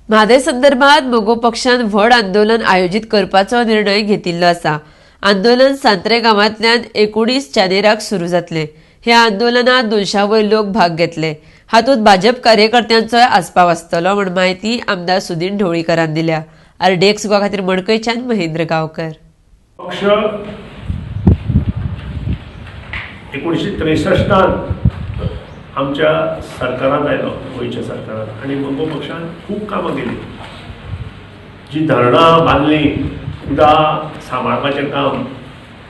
म्हादय संदर्भात मोगो पक्षान व्हड आंदोलन आयोजित करपाचो निर्णय घेतिल्लो आसा। आंदोलन सांत्रे गांवांतल्यान 19 जानेराक सुरू जातले। ह्या आंदोलनात 200 वयर लोक भाग घेतले। हातूंत भाजप कार्यकर्त्यांचोय आस्पाव आसतलो म्हण माहिती आमदार सुदीन ढवळीकरान दिल्या। RDX गोवा खातीर मडकयच्यान महेंद्र गांवकर। पक्ष 1963 आमच्या सरकारांत आयलो, गोंयच्या सरकारांत, आनी मोगो पक्षान खूब कामां केली। जी धरणां बांदली, उदक सांबाळपाचें काम,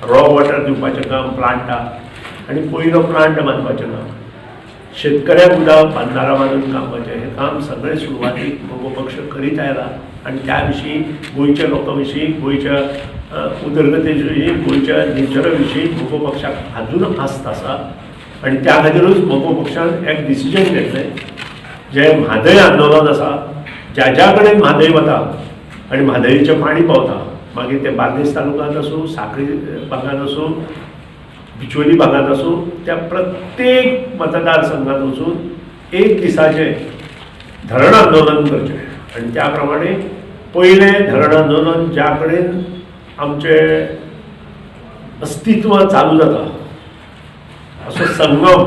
रॉ वॉटर दिवपाचें काम प्लांटाक, आनी पयलो प्लांट बांदपाचें काम, शेतकऱ्याक उदक बांदारां बांदून कामपाचें, हें काम सगळें सुरवातीक मोगो पक्ष करीत आयला। आनी त्या विशीं गोंयच्या लोकां विशीं, गोंयच्या उदरगते विशीं, गोंयच्या नेचरा विशीं मोगो पक्षाक अजून आस्त आसा। आनी त्या खातीरूच मोगो पक्षान एक डिसिजन घेतलें, जें म्हादय आंदोलन आसा, ज्या ज्या कडेन म्हादय वता आनी म्हादयचें पाणी पावता, मागीर ते बार्देस तालुक्यांत आसूं, सांखळी भागांत आसूं, बिचोली भागांत आसूं, त्या प्रत्येक मतदारसंघात वचून एक दिसाचें धरण आंदोलन करचें। आनी त्या प्रमाणे पयलें धरण आंदोलन ज्या कडेन आमचें अस्तित्व चालू जाता असो संगम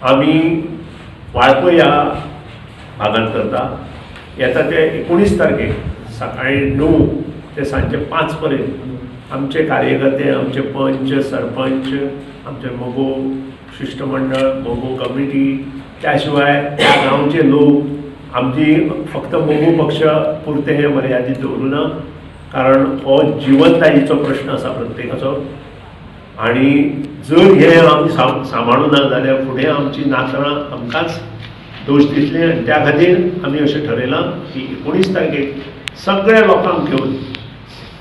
आमी वाळपय ह्या भागांत करता। येता ते 19 तारखेक सकाळीं 9 ते सांजे 5 पर्यंत आमचे कार्यकर्ते, आमचे पंच, सरपंच, आमचे मोगो शिष्टमंडळ, मोगो कमिटी, त्या शिवाय त्या गांवचे लोक, आमची फक्त मोगो पक्ष पुरते हे मर्यादीत दवरूं ना, कारण हो जिवनदायीचो प्रश्न आसा प्रत्येकाचो। आनी जर हे आमी सांबाळूं ना जाल्यार फुडें आमची नासरां आमकांच दोश दितले। आनी त्या खातीर आमी अशें ठरयलां की 19 तारखेक सगळ्या लोकांक घेवन,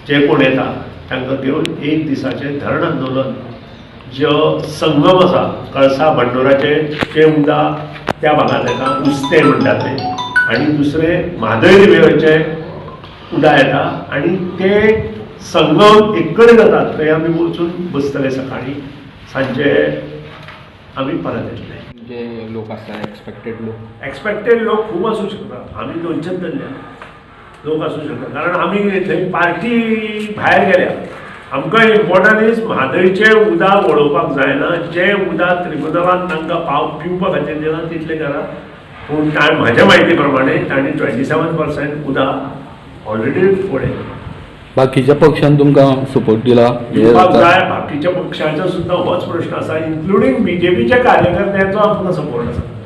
जे कोण येता तांकां घेवन एक दिसाचें धरण आंदोलन, जो संगम आसा कळसा बंडोराचें, तें उदक त्या भागांत येता, उस्तें म्हणटात तें, आनी दुसरें म्हादय रिवेवरचें उदक येता, आनी ते संगम एक कडेन जातात। थंय आमी वचून बसतले सकाळीं, सांजे आमी परत येतले। जे लोक आसता एक्सपेक्टेड लोक खूब आसूं शकता, आमी दोनशेच धरल्या लोक आसूं शकता, कारण आमी थंय पार्टी भायर गेल्या। आमकां इम्पॉर्टंट इज म्हादयचें उदक वळोवपाक जायना, जें उदक ट्रिब्युनलान तांकां पिवपा खातीर दिलां तितलें करा। पूण म्हाज्या म्हायती प्रमाणे तांणी 27% उदक ऑलरेडी फोडें। बाकीच्या पक्षान तुमकां सपोर्ट दिला? दिवपाक जाय, बाकीच्या पक्षांचो सुद्दां होच प्रश्न आसा, इन्क्लुडींग BJPच्या कार्यकर्त्यांचो आमकां सपोर्ट आसा।